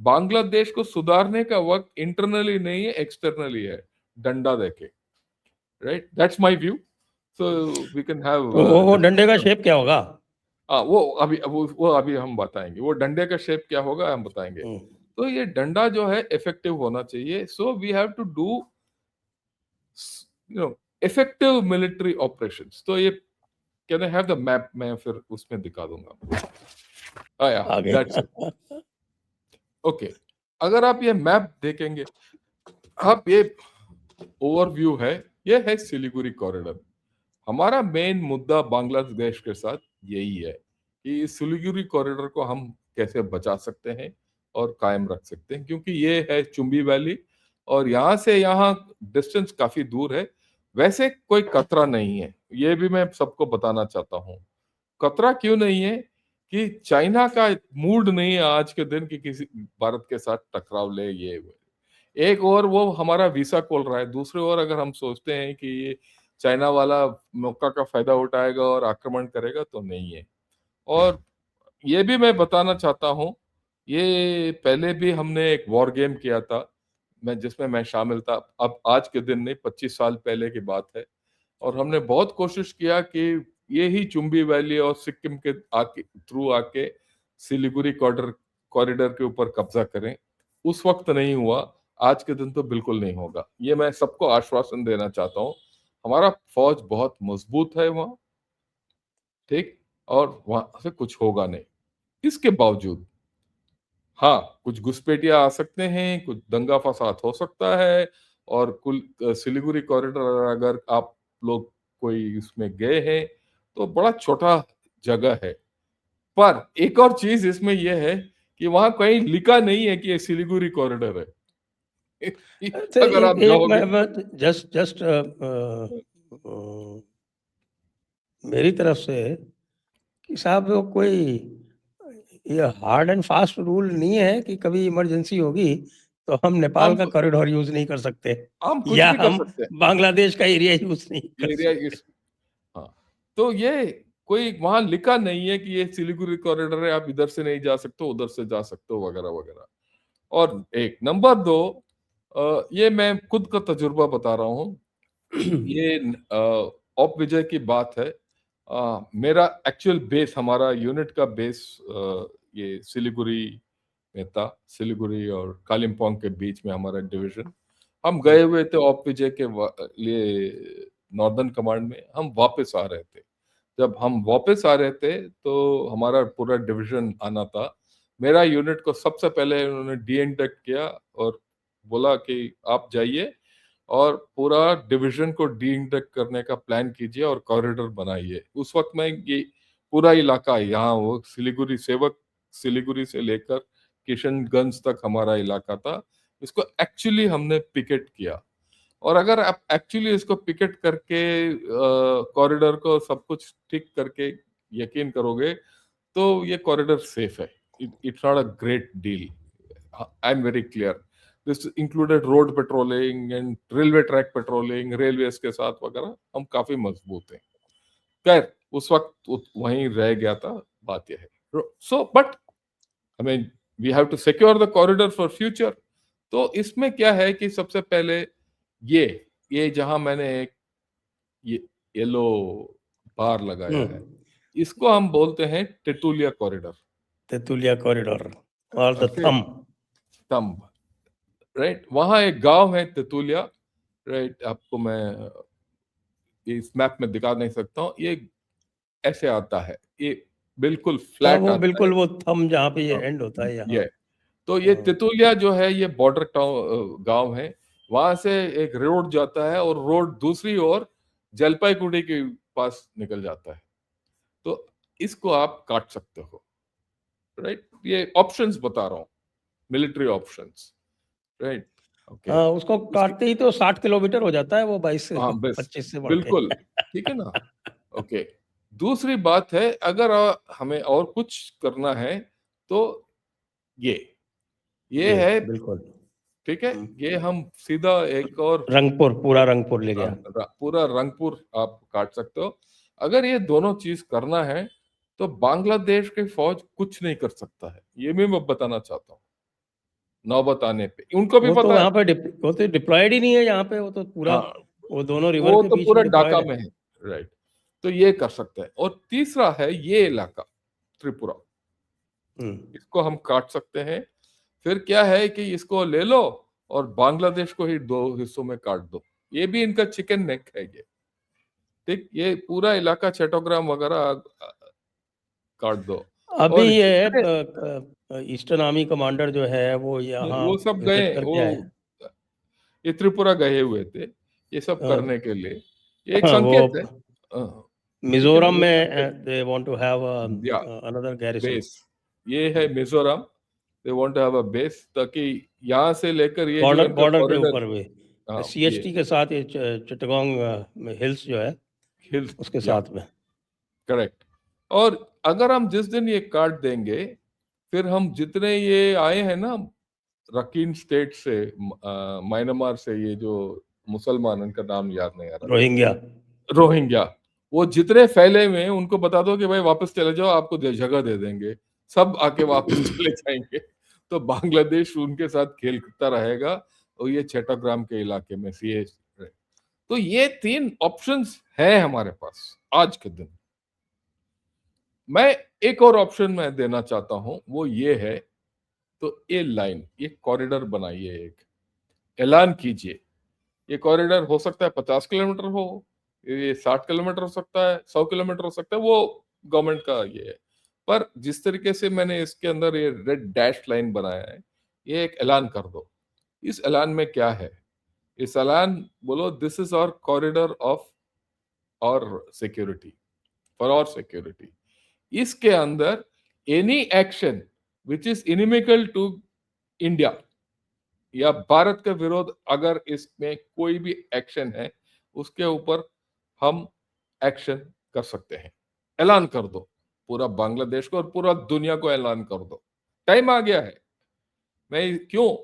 बांग्लादेश को सुधारने का वक्त इंटरनली नहीं है, एक्सटर्नली है, डंडा देके। Right, that's my view. So we can have तो वो डंडे का शेप क्या होगा? वो अभी हम बताएंगे, वो डंडे का शेप क्या होगा हम बताएंगे। तो ये डंडा जो है इफेक्टिव होना चाहिए। So we have to do effective military operations. तो ये can I have the map? मैं फिर उसमें दिखा दूंगा। आया, आगे। That's it. ओके, अगर आप ये मैप देखेंगे, आप ये ओवरव्यू है, ये है सिलीगुड़ी कॉरिडोर। हमारा मेन मुद्दा बांग्लादेश के साथ यही है कि इस सिलीगुड़ी कॉरिडोर को हम कैसे बचा सकते हैं और कायम रख सकते हैं, क्योंकि ये है चुंबी वैली और यहाँ से यहाँ डिस्टेंस काफी दूर है। वैसे कोई खतरा नहीं है, ये भी मैं सबको बताना चाहता हूँ। खतरा क्यों नहीं है कि चाइना का मूड नहीं है आज के दिन कि किसी भारत के साथ टकराव ले। ये एक और वो हमारा वीसा खोल रहा है, दूसरे ओर अगर हम सोचते हैं कि ये चाइना वाला मौका का फायदा उठाएगा और आक्रमण करेगा, तो नहीं है। और ये भी मैं बताना चाहता हूँ, ये पहले भी हमने एक वॉर गेम किया था, जिसमें मैं शामिल था। अब आज के दिन नहीं, 25 साल पहले की बात है। और हमने बहुत कोशिश किया कि ये ही चुंबी वैली और सिक्किम के आके थ्रू आके सिलीगुड़ी कॉरिडोर कॉरिडोर के ऊपर कब्जा करें। उस वक्त नहीं हुआ, आज के दिन तो बिल्कुल नहीं होगा। ये मैं सबको आश्वासन देना चाहता हूँ। हमारा फौज बहुत मजबूत है वहाँ, ठीक, और वहां से कुछ होगा नहीं। इसके बावजूद हाँ, कुछ घुसपैठिया आ सकते हैं, कुछ दंगा फसाद हो सकता है। और कुल सिलीगुड़ी कॉरिडोर अगर आप लोग कोई इसमें गए हैं, तो बड़ा छोटा जगह है। पर एक और चीज इसमें यह है कि वहां कहीं लिखा नहीं है कि ये सिलीगुड़ी कॉरिडोर है। तो अगर आप एक जाओगे, जस्ट मेरी तरफ से कि साहब वो कोई ये हार्ड एंड फास्ट रूल नहीं है कि कभी इमरजेंसी होगी तो हम नेपाल हम का कॉरिडोर यूज नहीं कर सकते कुछ या भी कर हम सकते हैं। बांग्लादेश का एरिया यूज नहीं कर एरिया सकते। इस हाँ, तो ये कोई वहां लिखा नहीं है कि ये सिलीगुड़ी कॉरिडोर है, आप इधर से नहीं जा सकते, उधर से जा सकते हो, वगैरह वगैरह। और एक नंबर दो, ये मैं खुद का तजुर्बा बता रहा हूँ। ये ऑप विजय की बात है। मेरा एक्चुअल बेस, हमारा यूनिट का बेस ये सिलीगुड़ी में था। सिलीगुड़ी और कालिम्पोंग के बीच में हमारा डिवीजन। हम गए हुए थे ऑप विजय के लिए नॉर्दर्न कमांड में। हम वापस आ रहे थे। जब हम वापस आ रहे थे तो हमारा पूरा डिवीजन आना था। मेरा यूनिट को सबसे पहले उन्होंने डी-इंडक्ट किया और बोला कि आप जाइए और पूरा डिवीजन को डी-इंडक्ट करने का प्लान कीजिए और कॉरिडोर बनाइए। उस वक्त में ये पूरा इलाका, यहाँ वो सिलीगुड़ी सेवक, सिलीगुड़ी से लेकर किशनगंज तक हमारा इलाका था। इसको एक्चुअली हमने पिकेट किया। और अगर आप एक्चुअली इसको पिकेट करके कॉरिडोर को सब कुछ ठीक करके यकीन करोगे, तो ये कॉरिडोर सेफ है। It's not a great deal. I am very clear. This included road patrolling and railway track patrolling, railway के साथ वगैरह हम काफी मजबूत हैं। खैर, उस वक्त वहीं रह गया था। बात यह है। So but I mean we have to secure the corridor for future. तो इसमें क्या है कि सबसे पहले ये ये जहां मैंने एक ये येलो बार लगाया है, इसको हम बोलते हैं तेतुलिया कॉरिडोर। तेतुलिया कॉरिडोर और द ओके, थंब। तंब, राइट। वहां एक गांव है तेतुलिया, राइट। आपको मैं इस मैप में दिखा नहीं सकता हूँ। ये ऐसे आता है, ये बिल्कुल हाँ फ्लैट वो आता है। बिल्कुल वो थंब जहाँ पे ये हाँ, एंड होता है यहाँ। ये तो ये तेतुलिया जो है, ये बॉर्डर टाउन गांव है। वहां से एक रोड जाता है और रोड दूसरी ओर जलपाईगुड़ी के पास निकल जाता है। तो इसको आप काट सकते हो, राइट। ये ऑप्शंस बता रहा हूँ, मिलिट्री ऑप्शंस, राइट। ओके, हाँ उसको इसकी काटते ही तो 60 किलोमीटर हो जाता है वो 22 से हाँ, बस 25 से बढ़ के। बिल्कुल ठीक है ना। ओके, दूसरी बात है, अगर हमें और कुछ करना है तो ये ये ये है, बिल्कुल। ठीक है। ये हम सीधा एक और रंगपुर, पूरा रंगपुर ले गया। पूरा रंगपुर आप काट सकते हो। अगर ये दोनों चीज करना है तो बांग्लादेश की फौज कुछ नहीं कर सकता है, ये भी मैं बताना चाहता हूँ। नौबत आने पे। उनको भी वो तो पता है। यहाँ पे वो तो डिप्लॉयड ही नहीं है यहाँ पे, वो तो पूरा हाँ, वो दोनों रिवर वो के तो बीच पूरा में डिप्लॉयड ढाका है। में है। राइट, तो ये कर सकते हैं। और तीसरा है ये इलाका त्रिपुरा, इसको हम काट सकते हैं। फिर क्या है कि इसको ले लो और बांग्लादेश को ही 2 हिस्सों में काट दो। ये भी इनका चिकन नेक है ये। ठीक, ये पूरा इलाका चट्टोग्राम वगैरह काट दो। अभी और जितने ये ईस्टर्न आर्मी कमांडर जो है वो यहाँ वो सब विजिट गए, करके वो आए। ये त्रिपुरा गए हुए थे ये सब हाँ, करने के लिए। ये एक संकेत है। वो ठीक है ना, मिजोरम वो संकेत। में दे वांट टू हैव या अनदर गैरिसन। बेस, ये है Mizoram. They want to have a base, ताकि यहाँ से लेकर ये जो बॉर्डर इनका बॉर्डर के कॉरिडोर। ऊपर में हाँ, ये सीएचटी के साथ ये चिटगांग हिल्स जो है हिल्स, उसके या साथ में। करेक्ट। और अगर हम जिस दिन ये काट देंगे, फिर हम जितने ये आए हैं ना रकीन स्टेट से, म्यांमार से, ये जो मुसलमान, उनका नाम याद नहीं आ रहा, रोहिंग्या। रोहिंग्या, वो जितने फैले हुए हैं उनको बता दो कि भाई वापस चले जाओ, आपको जगह दे देंगे, सब आके वापस चले जाएंगे। तो बांग्लादेश उनके साथ खेलता रहेगा, और ये चट्टग्राम के इलाके में सीए। तो ये 3 ऑप्शंस है हमारे पास आज के दिन। मैं एक और ऑप्शन मैं देना चाहता हूं, वो ये है, तो ये लाइन, ये कॉरिडोर बनाइए, एक ऐलान कीजिए। ये कॉरिडोर हो सकता है 50 किलोमीटर हो, ये 60 किलोमीटर हो सकता है, 100 किलोमीटर हो सकता है, वो गवर्नमेंट का ये है। पर जिस तरीके से मैंने इसके अंदर ये रेड डैश लाइन बनाया है, ये एक ऐलान कर दो। इस ऐलान में क्या है? इस ऐलान बोलो, this is our corridor of our security, for our security. इसके अंदर any action which is inimical to India या भारत के विरोध, अगर इसमें कोई भी एक्शन है, उसके ऊपर हम एक्शन कर सकते हैं। ऐलान कर दो पूरा बांग्लादेश को और पूरा दुनिया को, ऐलान कर दो। टाइम आ गया है। मैं क्यों,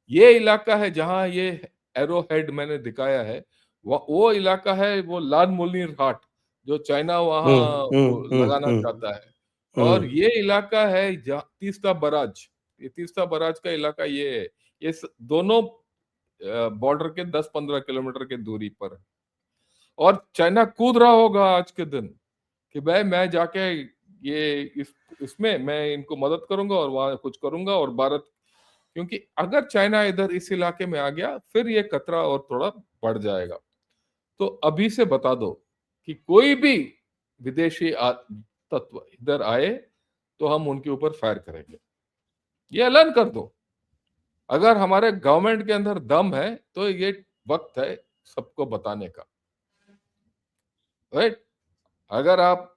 ये इलाका है जहां ये एरो हेड मैंने दिखाया है, वो इलाका है, वो लाल मुनीर घाट, जो चाइना वहां वो लगाना चाहता है। और ये इलाका है जहाँ तीस्ता बराज, ये तीस्ता बराज का इलाका ये है। ये दोनों बॉर्डर के 10-15 किलोमीटर के दूरी पर है। और चाइना कूद रहा होगा आज के दिन कि भाई मैं जाके ये इसमें मैं इनको मदद करूंगा और वहां कुछ करूंगा। और भारत, क्योंकि अगर चाइना इधर इस इलाके में आ गया, फिर ये खतरा और थोड़ा बढ़ जाएगा। तो अभी से बता दो कि कोई भी विदेशी तत्व इधर आए तो हम उनके ऊपर फायर करेंगे। ये ऐलान कर दो। अगर हमारे गवर्नमेंट के अंदर दम है तो ये वक्त है सबको बताने का। राइट, अगर आप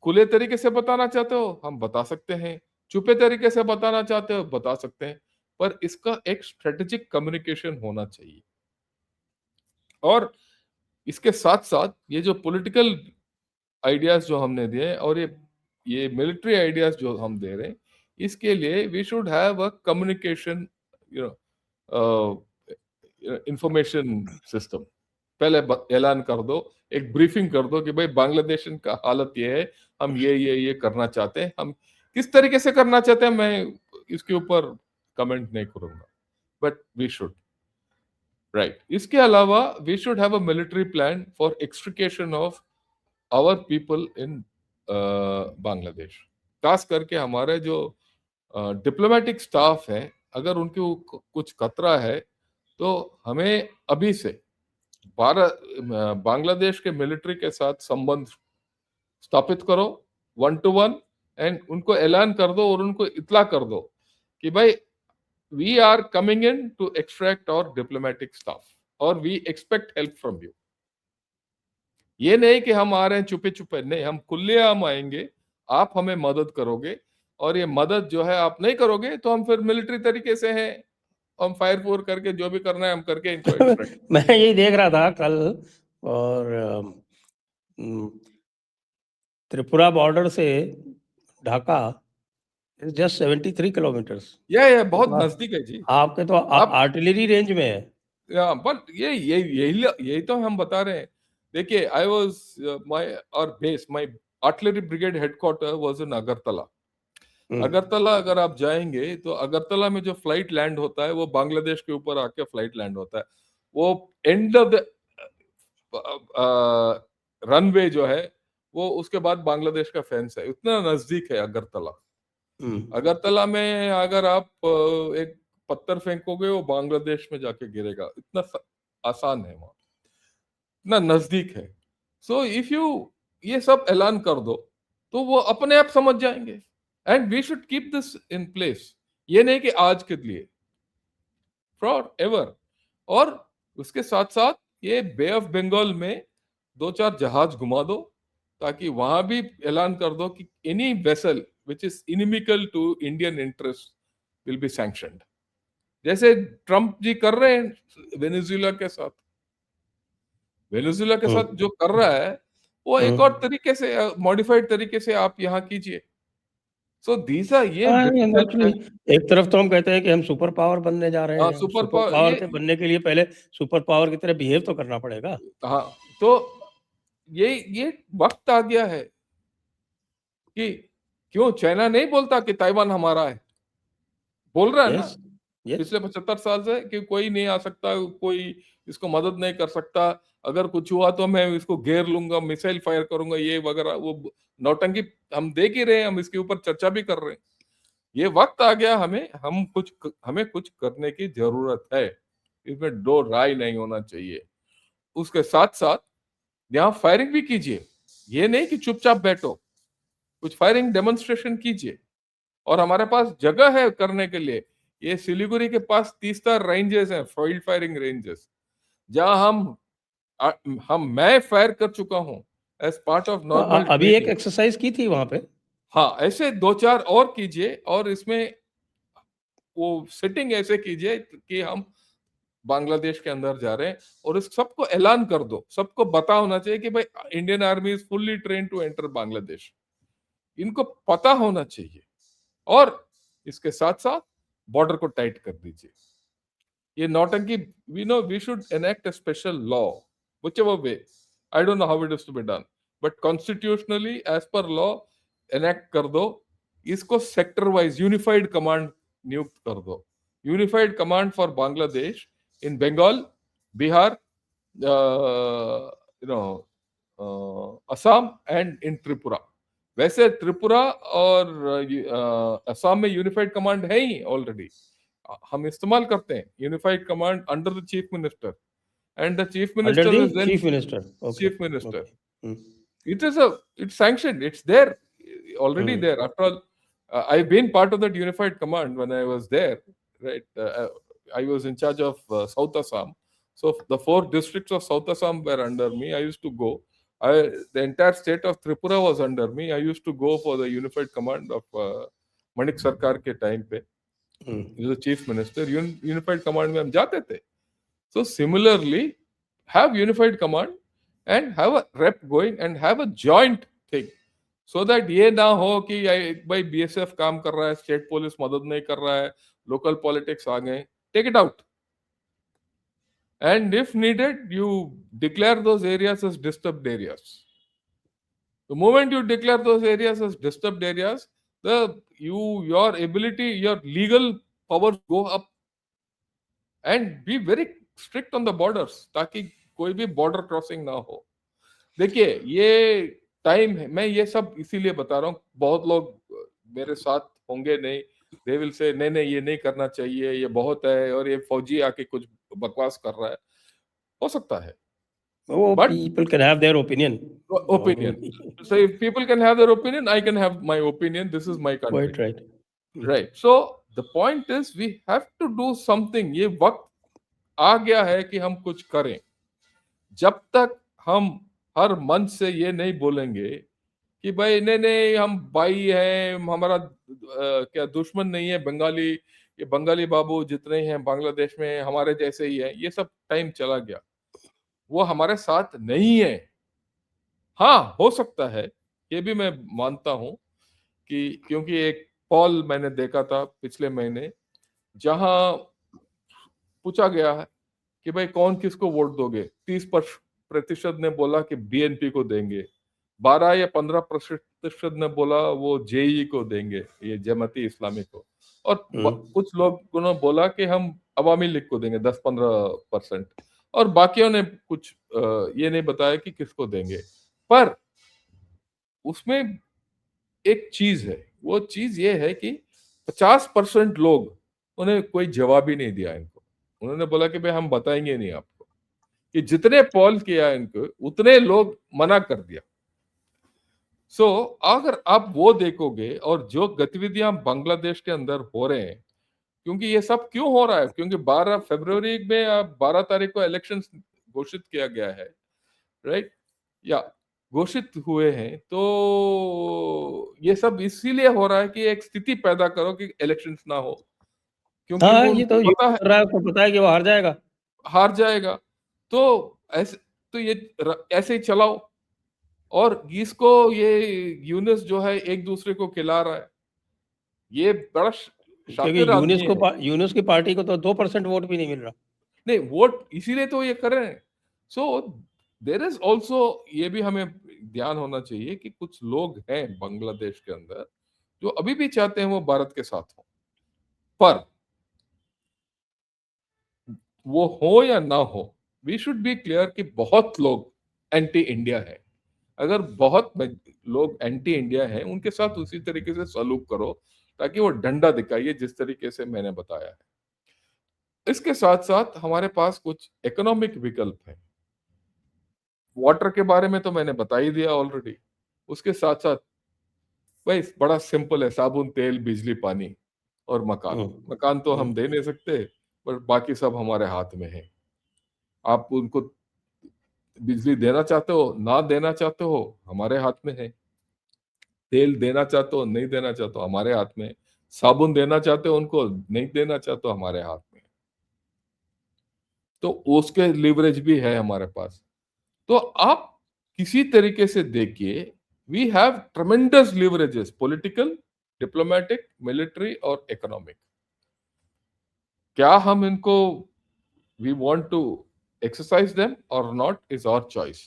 खुले तरीके से बताना चाहते हो, हम बता सकते हैं। छुपे तरीके से बताना चाहते हो, बता सकते हैं। पर इसका एक स्ट्रेटेजिक कम्युनिकेशन होना चाहिए। और इसके साथ साथ ये जो पॉलिटिकल आइडियाज जो हमने दिए, और ये मिलिट्री आइडियाज जो हम दे रहे हैं, इसके लिए we should have a communication, you know, information system. पहले ऐलान कर दो, एक ब्रीफिंग कर दो कि भाई बांग्लादेश का हालत ये है, हम ये करना चाहते हैं। हम किस तरीके से करना चाहते हैं, मैं इसके ऊपर कमेंट नहीं करूंगा, बट वी शुड। राइट, इसके अलावा we should have a military plan for extrication of our people in Bangladesh. खास करके हमारे जो डिप्लोमेटिक स्टाफ है, अगर उनके कुछ खतरा है, तो हमें अभी से भारत बांग्लादेश के मिलिट्री के साथ संबंध स्थापित करो, 1-to-1, एंड उनको ऐलान कर दो और उनको इत्तला कर दो कि भाई we are coming in to extract our diplomatic staff और we expect help from you. ये नहीं कि हम आ रहे हैं चुपे चुपे, नहीं, हम खुलेआम आएंगे, आप हमें मदद करोगे। और ये मदद जो है आप नहीं करोगे तो हम फिर मिलिट्री तरीके से हैं, हम फायर फोर करके जो भी करना है हम करके इनको एक्सट्रैक्ट। मैं यही देख रहा था कल, और त्रिपुरा बॉर्डर से ढाका इज जस्ट 73 किलोमीटर्स। ये बहुत तो नजदीक है जी। आपके तो आप आर्टिलरी रेंज में है। बट यही तो हम बता रहे हैं। देखिए, आई वाज माय और base, my artillery brigade headquarter was in Agartala. Agartala अगर आप जाएंगे तो अगरतला में जो फ्लाइट लैंड होता है वो बांग्लादेश के ऊपर आके फ्लाइट लैंड होता है। वो एंड ऑफ द रनवे जो है वो उसके बाद बांग्लादेश का फेंस है, इतना नजदीक है अगरतला। अगरतला में अगर आप एक पत्थर फेंकोगे वो बांग्लादेश में जाके गिरेगा, इतना आसान है वहां, इतना नजदीक है। सो इफ यू ये सब ऐलान कर दो तो वो अपने आप समझ जाएंगे, and we should keep this in place. ये नहीं कि आज के लिए, फॉर एवर। और उसके साथ साथ ये बे ऑफ बंगाल में 2-4 जहाज घुमा दो, ताकि वहां भी ऐलान कर दो कि any vessel which is inimical to Indian interest will be sanctioned, जैसे ट्रम्प जी कर रहे हैं वेनेजुएला के साथ। वेनेजुएला के साथ जो कर रहा है वो एक और तरीके से, मॉडिफाइड तरीके से आप यहाँ कीजिए। सो दीस आर ये एक्चुअली एक तरफ तो हम कहते हैं कि हम सुपर पावर बनने जा रहे हैं, सुपर सुपर पावर पावर ये, के बनने के लिए पहले सुपर पावर की तरह बिहेव तो करना पड़ेगा। हाँ, तो ये वक्त आ गया है कि क्यों चाइना नहीं बोलता कि ताइवान हमारा है, बोल रहा है ना यस यस पिछले 75 साल से कि कोई नहीं आ सकता, कोई इसको मदद नहीं कर सकता, अगर कुछ हुआ तो मैं इसको घेर लूंगा, मिसाइल फायर करूंगा, ये वगैरह वो नौटंकी हम देख ही रहे हैं, हम इसके ऊपर चर्चा भी कर रहे हैं। ये वक्त आ गया हमें कुछ करने की जरूरत है, इसमें दो राय नहीं होना चाहिए। उसके साथ साथ यहाँ फायरिंग भी कीजिए, ये नहीं कि चुपचाप बैठो, कुछ फायरिंग डेमोन्स्ट्रेशन कीजिए। और हमारे पास जगह है करने के लिए, ये सिलीगुड़ी के पास 30 रेंजेस हैं, फील्ड फायरिंग रेंजेस, जहां मैं फायर कर चुका हूं एज पार्ट ऑफ नॉर्मल अभी एक ट्रेनिंग। एक्सरसाइज की थी वहां पे। हाँ, ऐसे 2-4 और कीजिए, और इसमें वो सेटिंग ऐसे कीजिए कि हम बांग्लादेश के अंदर जा रहे हैं, और इस सबको ऐलान कर दो, सबको पता होना चाहिए कि भाई Indian army is fully train to enter Bangladesh, इनको पता होना चाहिए। और इसके साथ साथ बॉर्डर को टाइट कर दीजिए। ये नौटंकी, we know we should enact a special law, whichever way, I don't know how it is to be done, but constitutionally as per law enact कर दो। इसको सेक्टर वाइज यूनिफाइड कमांड नियुक्त कर दो, unified command for Bangladesh in Bengal, Bihar, you know Assam and in Tripura. वैसे त्रिपुरा और असम में unified command है ही ऑलरेडी, हम इस्तेमाल करते हैं unified command under the chief minister, and the chief under minister the is then chief minister. Okay chief minister. Okay It's sanctioned, it's there, already there. After all, I've been part of that unified command when I was there, right? I was in charge of South Assam, so the 4 districts of South Assam were under me. I used to go, the entire state of Tripura was under me. I used to go for the unified command of Manik Sarkar के time पे, he was the chief minister, unified command में हम जाते थे। So similarly, have unified command and have a rep going and have a joint thing, so that ये ना हो कि भाई BSF काम कर रहा है, स्टेट पुलिस मदद नहीं कर रहा है, लोकल पॉलिटिक्स आ गए, take it out, and if needed you declare those areas as disturbed areas. The moment you declare those areas as disturbed areas, your ability, your legal powers go up, and be very strict on the borders, ताकि कोई भी border crossing ना हो। देखिए ये time है, मैं ये सब इसीलिए बता रहा हूँ, बहुत लोग मेरे साथ होंगे नहीं, दे विल से नहीं नहीं ये नहीं करना चाहिए, ये बहुत है, और ये फौजी आके कुछ बकवास कर रहा है, हो सकता है, but people can have their opinion. So if people can have their opinion, I can have my opinion, this is my country, quite right right? So the point is we have to do something. ये वक्त आ गया है कि हम कुछ करें। जब तक हम हर मन से ये नहीं बोलेंगे कि भाई नहीं नहीं हम भाई हैं, हमारा क्या दुश्मन नहीं है बंगाली, ये बंगाली बाबू जितने हैं बांग्लादेश में हमारे जैसे ही है, ये सब टाइम चला गया, वो हमारे साथ नहीं है। हाँ, हो सकता है, ये भी मैं मानता हूं कि क्योंकि एक पॉल मैंने देखा था पिछले महीने, जहां पूछा गया है कि भाई कौन किसको वोट दोगे, 30% ने बोला कि बीएनपी को देंगे, 12 या 15% ने बोला वो जेई को देंगे, ये जमाती इस्लामी को, और कुछ लोगों ने बोला कि हम अवामी लीग को देंगे 10-15%, और बाकियों ने कुछ ये नहीं बताया कि किसको देंगे। पर उसमें एक चीज है, वो चीज ये है कि 50% लोग, उन्हें कोई जवाब ही नहीं दिया इनको। उन्होंने बोला कि भाई हम बताएंगे नहीं आपको, कि जितने पोल किया इनको उतने लोग मना कर दिया। सो अगर आप वो देखोगे और जो गतिविधियां बांग्लादेश के अंदर हो रहे हैं, क्योंकि ये सब क्यों हो रहा है, क्योंकि 12 फरवरी में या 12 तारीख को इलेक्शन घोषित किया गया है, राइट, या घोषित हुए हैं, तो ये सब इसीलिए हो रहा है कि एक स्थिति पैदा करो कि इलेक्शंस ना हो, क्योंकि हाँ, वो ये उनको तो पता है कर रहा है, उसको पता है कि वो हार जाएगा। हार जाएगा। तो ऐसे, तो ये ऐसे ही चलाओ, और इसको ये यूनुस जो है एक दूसरे को खिला रहा है, ये बड़ा क्योंकि शातिर आदमी है। यूनुस की पार्टी को तो 2% वोट भी नहीं मिल रहा। नहीं, वोट इसीलिए तो ये कर रहे हैं। सो देर इज ऑल्सो, ये भी हमें ध्यान होना चाहिए कि कुछ लोग हैं बांग्लादेश के अंदर जो अभी भी चाहते हैं वो भारत के साथ हो, पर वो हो या ना हो, वी शुड बी क्लियर कि बहुत लोग एंटी इंडिया है। अगर बहुत लोग एंटी इंडिया हैं, उनके साथ उसी तरीके से सलूक करो ताकि वो डंडा दिखाइए जिस तरीके से मैंने बताया है। इसके साथ साथ हमारे पास कुछ इकोनॉमिक विकल्प हैं। वाटर के बारे में तो मैंने बता ही दिया ऑलरेडी। उसके साथ साथ भाई बड़ा सिंपल है, साबुन, तेल, बिजली, पानी और मकान। मकान तो हम दे नहीं सकते, पर बाकी सब हमारे हाथ में है। आप उनको बिजली देना चाहते हो, ना देना चाहते हो, हमारे हाथ में है। तेल देना चाहते हो, नहीं देना चाहते हो, हमारे हाथ में है। साबुन देना चाहते हो उनको, नहीं देना चाहते हो, हमारे हाथ में है। तो उसके लीवरेज भी है हमारे पास। तो आप किसी तरीके से देखिए, we have tremendous leverages, political, diplomatic, military और इकोनॉमिक। क्या हम इनको, we want to exercise them or not, is our choice.